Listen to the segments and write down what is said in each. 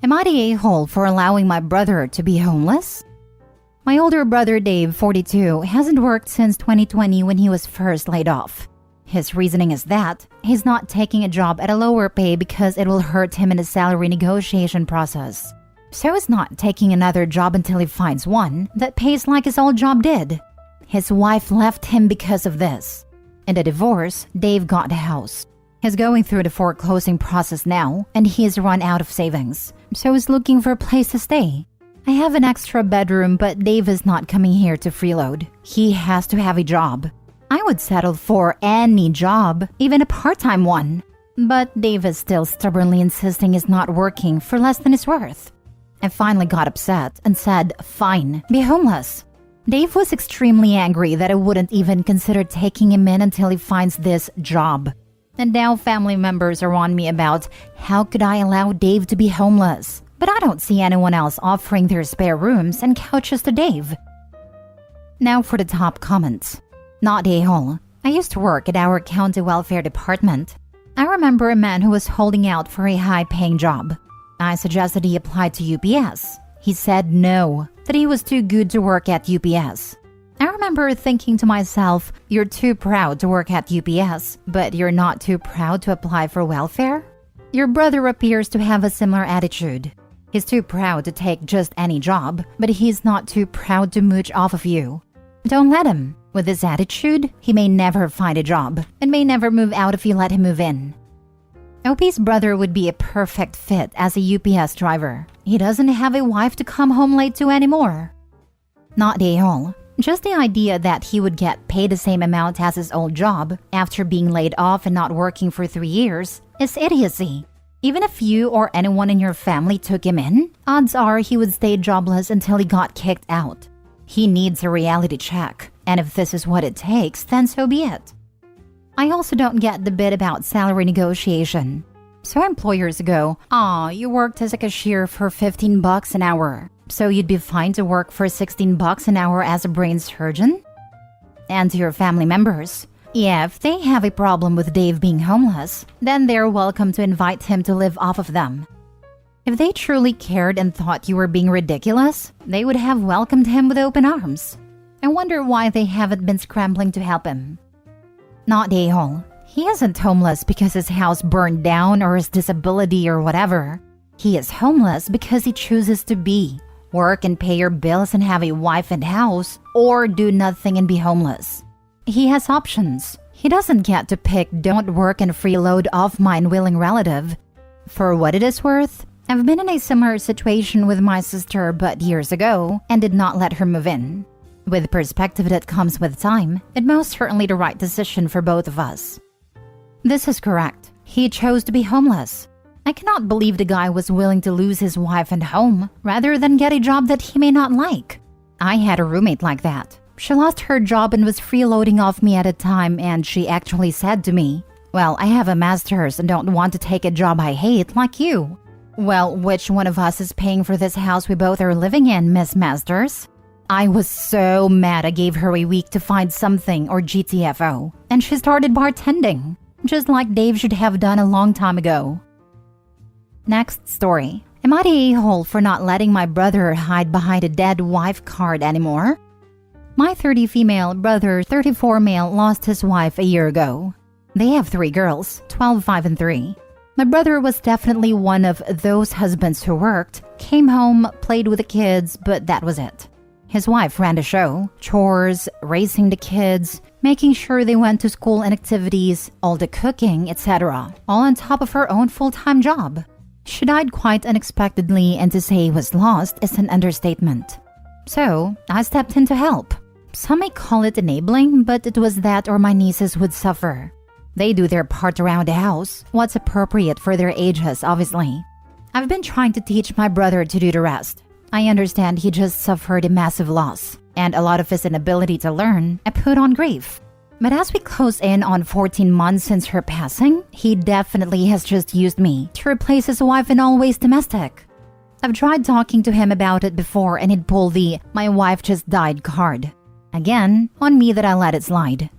Am I the a-hole for allowing my brother to be homeless? My older brother Dave, 42, hasn't worked since 2020 when he was first laid off. His reasoning is that he's not taking a job at a lower pay because it will hurt him in the salary negotiation process. So he's not taking another job until he finds one that pays like his old job did. His wife left him because of this. In the divorce, Dave got a house. He's going through the foreclosing process now, and he's run out of savings, so he's looking for a place to stay. I have an extra bedroom, but Dave is not coming here to freeload. He has to have a job. I would settle for any job, even a part-time one. But Dave is still stubbornly insisting he's not working for less than his worth. I finally got upset and said, fine, be homeless. Dave was extremely angry that I wouldn't even consider taking him in until he finds this job. And now family members are on me about how could I allow Dave to be homeless? But I don't see anyone else offering their spare rooms and couches to Dave. Now for the top comments. Not a-hole. I used to work at our county welfare department. I remember a man who was holding out for a high-paying job. I suggested he apply to UPS. He said no, that he was too good to work at UPS. I remember thinking to myself, you're too proud to work at UPS, but you're not too proud to apply for welfare? Your brother appears to have a similar attitude. He's too proud to take just any job, but he's not too proud to mooch off of you. Don't let him. With this attitude, he may never find a job and may never move out if you let him move in. OP's brother would be a perfect fit as a UPS driver. He doesn't have a wife to come home late to anymore. Not a-hole. Just the idea that he would get paid the same amount as his old job after being laid off and not working for 3 years is idiocy. Even if you or anyone in your family took him in, odds are he would stay jobless until he got kicked out. He needs a reality check, and if this is what it takes, then so be it. I also don't get the bit about salary negotiation. So employers go, you worked as a cashier for $15 an hour, so you'd be fine to work for $16 an hour as a brain surgeon? And to your family members, yeah, if they have a problem with Dave being homeless, then they're welcome to invite him to live off of them. If they truly cared and thought you were being ridiculous, they would have welcomed him with open arms. I wonder why they haven't been scrambling to help him. Not a-hole. He isn't homeless because his house burned down or his disability or whatever. He is homeless because he chooses to be. Work and pay your bills and have a wife and house, or do nothing and be homeless. He has options. He doesn't get to pick don't work and freeload off my unwilling relative. For what it is worth, I've been in a similar situation with my sister but years ago and did not let her move in. With perspective that comes with time, it most certainly the right decision for both of us. This is correct. He chose to be homeless. I cannot believe the guy was willing to lose his wife and home rather than get a job that he may not like. I had a roommate like that. She lost her job and was freeloading off me at a time, and she actually said to me, well, I have a master's and don't want to take a job I hate like you. Well, which one of us is paying for this house we both are living in, Miss Masters? I was so mad I gave her a week to find something or GTFO, and she started bartending, just like Dave should have done a long time ago. Next story. Am I the a-hole for not letting my brother hide behind a dead wife card anymore? My 30 female brother, 34 male, lost his wife a year ago. They have 3 girls, 12, 5, and 3. My brother was definitely one of those husbands who worked, came home, played with the kids, but that was it. His wife ran the show, chores, raising the kids, making sure they went to school and activities, all the cooking, etc., all on top of her own full-time job. She died quite unexpectedly, and to say he was lost is an understatement. So, I stepped in to help. Some may call it enabling, but it was that or my nieces would suffer. They do their part around the house, what's appropriate for their ages, obviously. I've been trying to teach my brother to do the rest. I understand he just suffered a massive loss, and a lot of his inability to learn, I put on grief. But as we close in on 14 months since her passing, he definitely has just used me to replace his wife in all ways domestic. I've tried talking to him about it before and he'd pull the "my wife just died" card. Again, on me that I let it slide.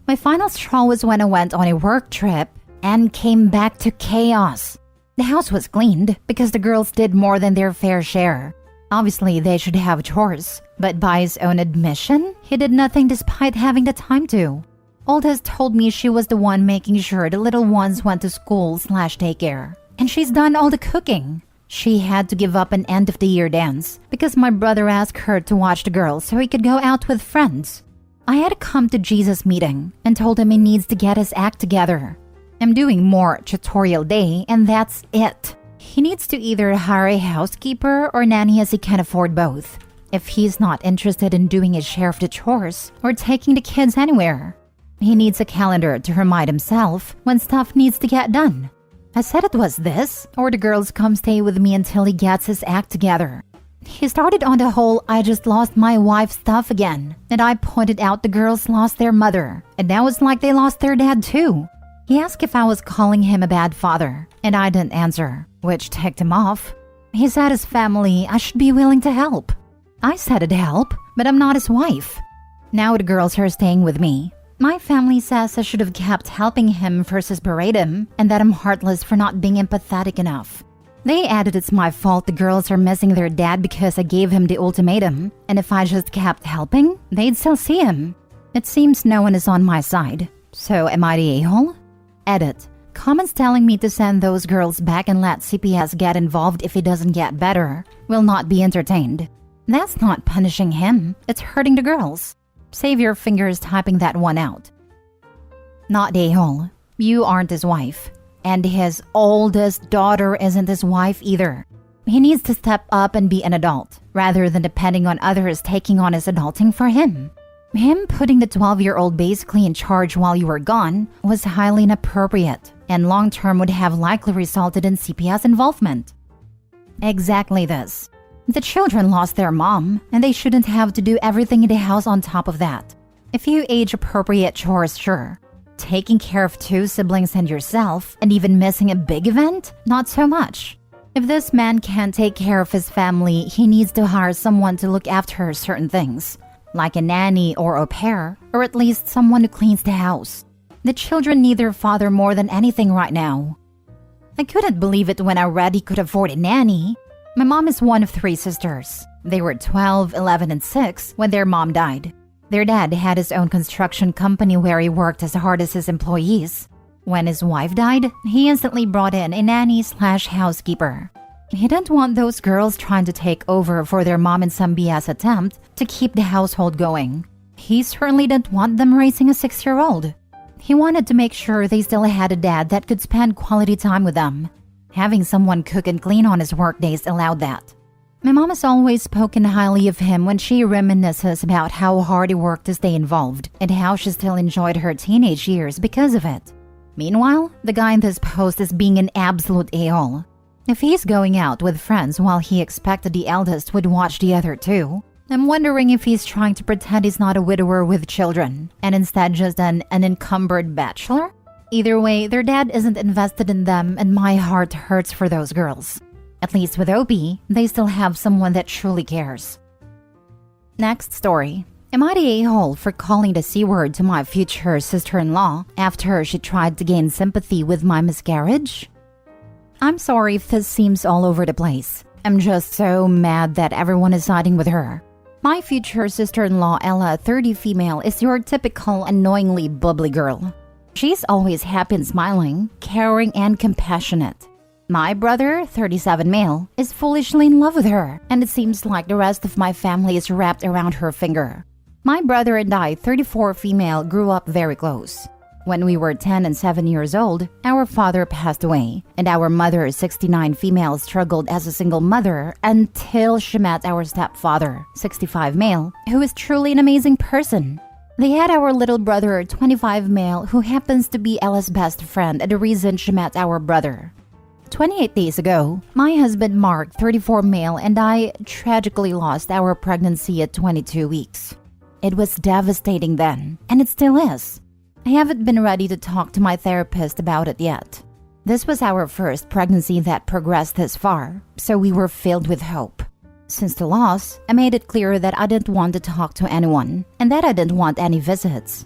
My final straw was when I went on a work trip and came back to chaos. The house was cleaned because the girls did more than their fair share. Obviously, they should have chores, but by his own admission, he did nothing despite having the time to. Oldest told me she was the one making sure the little ones went to school/daycare, and she's done all the cooking. She had to give up an end-of-the-year dance because my brother asked her to watch the girls so he could go out with friends. I had a come-to-Jesus meeting and told him he needs to get his act together. I'm doing more tutorial day, and that's it. He needs to either hire a housekeeper or nanny as he can afford both, if he's not interested in doing his share of the chores or taking the kids anywhere. He needs a calendar to remind himself when stuff needs to get done. I said it was this, or the girls come stay with me until he gets his act together. He started on the whole "I just lost my wife" stuff again, and I pointed out the girls lost their mother, and now it's like they lost their dad too. He asked if I was calling him a bad father, and I didn't answer, which ticked him off. He said his family, I should be willing to help. I said I'd help, but I'm not his wife. Now the girls are staying with me. My family says I should have kept helping him versus berate him, and that I'm heartless for not being empathetic enough. They added it's my fault the girls are missing their dad because I gave him the ultimatum, and if I just kept helping, they'd still see him. It seems no one is on my side. So am I the a-hole? Edit. Comments telling me to send those girls back and let CPS get involved if he doesn't get better will not be entertained. That's not punishing him, it's hurting the girls. Save your fingers typing that one out. Not the a-hole. You aren't his wife. And his oldest daughter isn't his wife either. He needs to step up and be an adult, rather than depending on others taking on his adulting for him. Him putting the 12-year-old basically in charge while you were gone was highly inappropriate, and long-term would have likely resulted in CPS involvement. Exactly this. The children lost their mom, and they shouldn't have to do everything in the house on top of that. A few age-appropriate chores, sure. Taking care of 2 siblings and yourself, and even missing a big event? Not so much. If this man can't take care of his family, he needs to hire someone to look after certain things, like a nanny or au pair, or at least someone who cleans the house. The children need their father more than anything right now. I couldn't believe it when I read he could afford a nanny. My mom is one of 3 sisters. They were 12, 11, and 6 when their mom died. Their dad had his own construction company where he worked as hard as his employees. When his wife died, he instantly brought in a nanny/housekeeper. He didn't want those girls trying to take over for their mom in some BS attempt to keep the household going. He certainly didn't want them raising a 6-year-old. He wanted to make sure they still had a dad that could spend quality time with them. Having someone cook and clean on his work days allowed that. My mom has always spoken highly of him when she reminisces about how hard he worked to stay involved and how she still enjoyed her teenage years because of it. Meanwhile, the guy in this post is being an absolute a-hole. If he's going out with friends while he expected the eldest would watch the other 2, I'm wondering if he's trying to pretend he's not a widower with children and instead just an unencumbered bachelor? Either way, their dad isn't invested in them, and my heart hurts for those girls. At least with Opie, they still have someone that truly cares. Next story. Am I the a-hole for calling the C-word to my future sister-in-law after she tried to gain sympathy with my miscarriage? I'm sorry if this seems all over the place. I'm just so mad that everyone is siding with her. My future sister-in-law, Ella, 30 female, is your typical annoyingly bubbly girl. She's always happy and smiling, caring and compassionate. My brother, 37 male, is foolishly in love with her, and it seems like the rest of my family is wrapped around her finger. My brother and I, 34 female, grew up very close. When we were 10 and 7 years old, our father passed away, and our mother, 69 female, struggled as a single mother until she met our stepfather, 65 male, who is truly an amazing person. They had our little brother, 25 male, who happens to be Ella's best friend and the reason she met our brother. 28 days ago, my husband Mark, 34 male, and I tragically lost our pregnancy at 22 weeks. It was devastating then, and it still is. I haven't been ready to talk to my therapist about it yet. This was our first pregnancy that progressed this far, so we were filled with hope. Since the loss, I made it clear that I didn't want to talk to anyone, and that I didn't want any visits.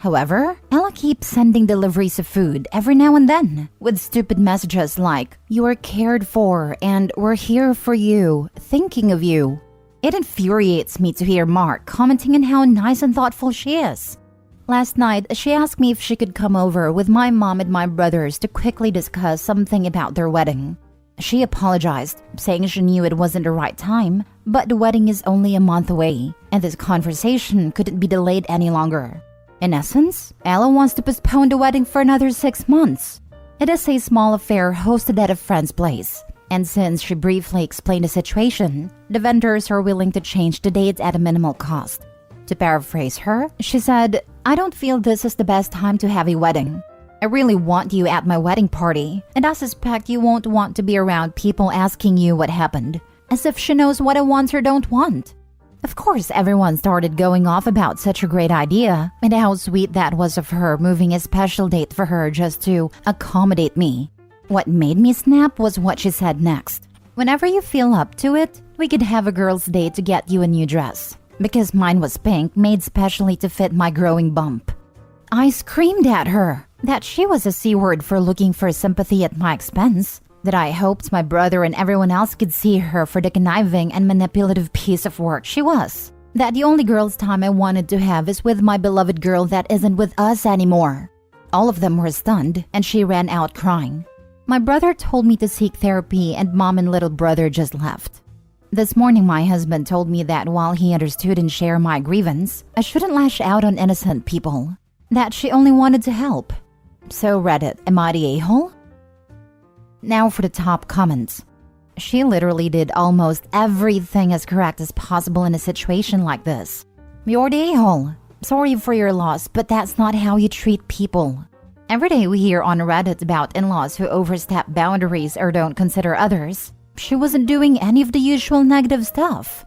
However, Ella keeps sending deliveries of food every now and then with stupid messages like, "You are cared for and we're here for you, thinking of you." It infuriates me to hear Mark commenting on how nice and thoughtful she is. Last night, she asked me if she could come over with my mom and my brothers to quickly discuss something about their wedding. She apologized, saying she knew it wasn't the right time, but the wedding is only a month away, and this conversation couldn't be delayed any longer. In essence, Ella wants to postpone the wedding for another 6 months. It is a small affair hosted at a friend's place, and since she briefly explained the situation, the vendors are willing to change the date at a minimal cost. To paraphrase her, she said, "I don't feel this is the best time to have a wedding. I really want you at my wedding party, and I suspect you won't want to be around people asking you what happened, as if she knows what I want or don't want." Of course, everyone started going off about such a great idea and how sweet that was of her moving a special date for her just to accommodate me. What made me snap was what she said next. "Whenever you feel up to it, we could have a girl's day to get you a new dress, because mine was pink, made specially to fit my growing bump." I screamed at her that she was a C-word for looking for sympathy at my expense, that I hoped my brother and everyone else could see her for the conniving and manipulative piece of work she was, that the only girl's time I wanted to have is with my beloved girl that isn't with us anymore. All of them were stunned, and she ran out crying. My brother told me to seek therapy, and mom and little brother just left. This morning, my husband told me that while he understood and shared my grievance, I shouldn't lash out on innocent people, that she only wanted to help. So Reddit, am I the a-hole? Now for the top comments. She literally did almost everything as correct as possible in a situation like this. "You're the a-hole. Sorry for your loss, but that's not how you treat people." Every day we hear on Reddit about in-laws who overstep boundaries or don't consider others. She wasn't doing any of the usual negative stuff.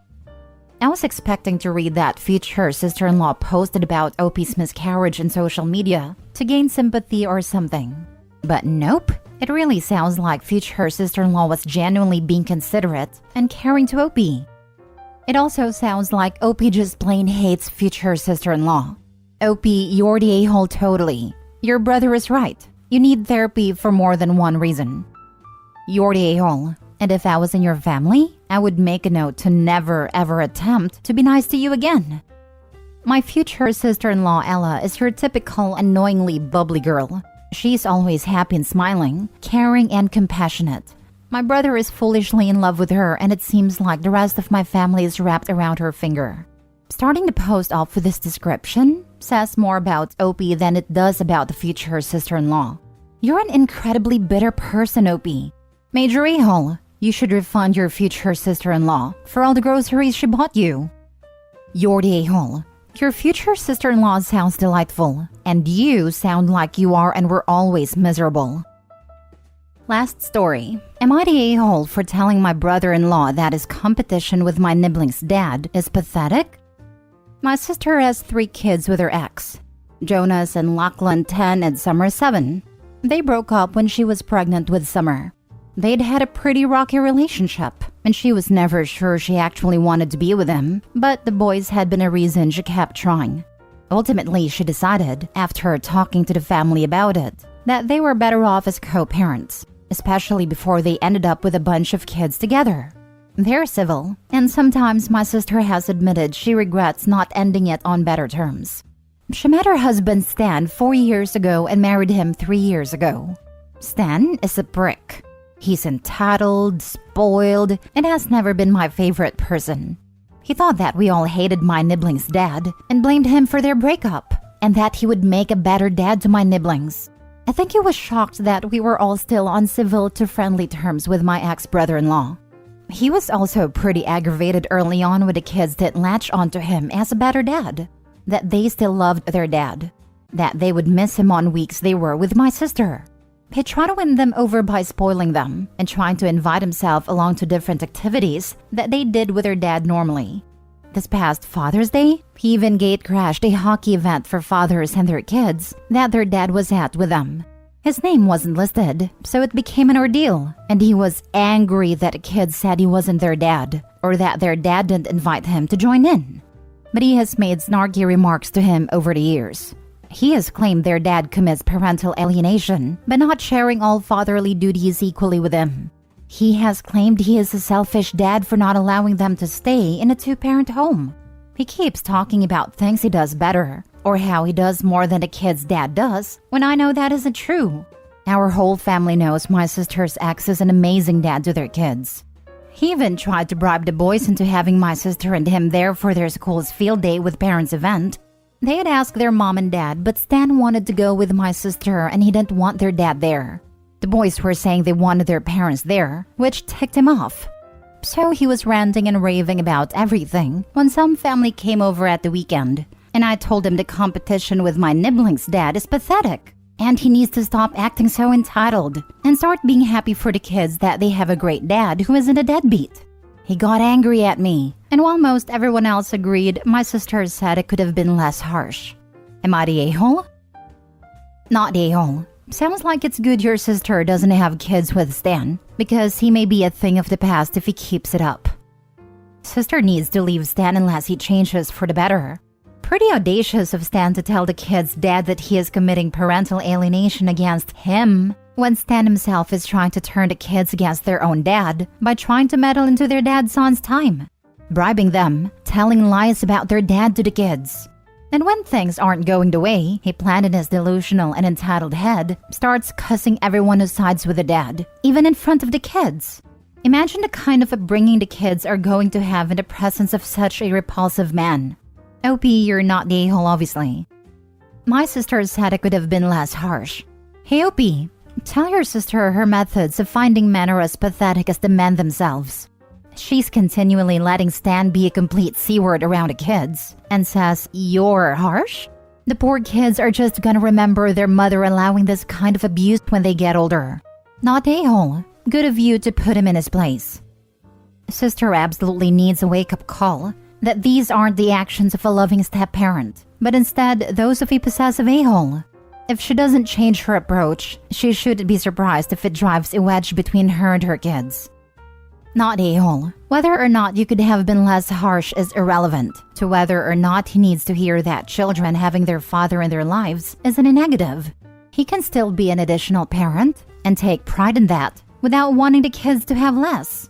I was expecting to read that future sister-in-law posted about OP's miscarriage on social media to gain sympathy or something. But nope. It really sounds like future sister-in-law was genuinely being considerate and caring to OP. It also sounds like OP just plain hates future sister-in-law. OP, you're the a-hole totally. Your brother is right. You need therapy for more than one reason. You're the a-hole. And if I was in your family, I would make a note to never ever attempt to be nice to you again. My future sister-in-law Ella is your typical annoyingly bubbly girl. She's always happy and smiling, caring and compassionate. My brother is foolishly in love with her, and it seems like the rest of my family is wrapped around her finger. Starting the post off with this description says more about OP than it does about the future sister-in-law. You're an incredibly bitter person, OP. Major a-hole, you should refund your future sister-in-law for all the groceries she bought you. You're the a-hole. Your future sister-in-law sounds delightful, and you sound like you are and were always miserable. Last story. Am I the a-hole for telling my brother-in-law that his competition with my nibbling's dad is pathetic? My sister has 3 kids with her ex, Jonas and Lachlan 10 and Summer 7. They broke up when she was pregnant with Summer. They'd had a pretty rocky relationship, and she was never sure she actually wanted to be with him, but the boys had been a reason she kept trying. Ultimately, she decided, after talking to the family about it, that they were better off as co-parents, especially before they ended up with a bunch of kids together. They're civil, and sometimes my sister has admitted she regrets not ending it on better terms. She met her husband Stan 4 years ago and married him 3 years ago. Stan is a brick. He's entitled, spoiled, and has never been my favorite person. He thought that we all hated my nibbling's dad and blamed him for their breakup, and that he would make a better dad to my nibblings. I think he was shocked that we were all still on civil to friendly terms with my ex-brother-in-law. He was also pretty aggravated early on when the kids didn't latch onto him as a better dad, that they still loved their dad, that they would miss him on weeks they were with my sister. He tried to win them over by spoiling them and trying to invite himself along to different activities that they did with their dad normally. This past Father's Day, he even gate-crashed a hockey event for fathers and their kids that their dad was at with them. His name wasn't listed, so it became an ordeal, and he was angry that the kids said he wasn't their dad, or that their dad didn't invite him to join in. But he has made snarky remarks to him over the years. He has claimed their dad commits parental alienation by not sharing all fatherly duties equally with them. He has claimed he is a selfish dad for not allowing them to stay in a two-parent home. He keeps talking about things he does better, or how he does more than the kid's dad does, when I know that isn't true. Our whole family knows my sister's ex is an amazing dad to their kids. He even tried to bribe the boys into having my sister and him there for their school's field day with parents event. They had asked their mom and dad, but Stan wanted to go with my sister and he didn't want their dad there. The boys were saying they wanted their parents there, which ticked him off. So he was ranting and raving about everything when some family came over at the weekend, and I told him the competition with my nibbling's dad is pathetic, and he needs to stop acting so entitled and start being happy for the kids that they have a great dad who isn't a deadbeat. He got angry at me, and while most everyone else agreed, my sister said it could have been less harsh. Am I the a-hole? Not the a-hole. Sounds like it's good your sister doesn't have kids with Stan, because he may be a thing of the past if he keeps it up. Sister needs to leave Stan unless he changes for the better. Pretty audacious of Stan to tell the kid's dad that he is committing parental alienation against him, when Stan himself is trying to turn the kids against their own dad by trying to meddle into their dad's son's time, bribing them, telling lies about their dad to the kids. And when things aren't going the way he planned in his delusional and entitled head, starts cussing everyone who sides with the dad, even in front of the kids. Imagine the kind of upbringing the kids are going to have in the presence of such a repulsive man. OP, you're not the a-hole, obviously. My sister said it could have been less harsh. Hey OP, tell your sister her methods of finding men are as pathetic as the men themselves. She's continually letting Stan be a complete C-word around the kids and says, "You're harsh?" The poor kids are just gonna remember their mother allowing this kind of abuse when they get older. Not a-hole. Good of you to put him in his place. Sister absolutely needs a wake-up call that these aren't the actions of a loving step-parent, but instead those of a possessive a-hole. If she doesn't change her approach, she shouldn't be surprised if it drives a wedge between her and her kids. Not a-hole. Whether or not you could have been less harsh is irrelevant to whether or not he needs to hear that children having their father in their lives isn't a negative. He can still be an additional parent and take pride in that without wanting the kids to have less.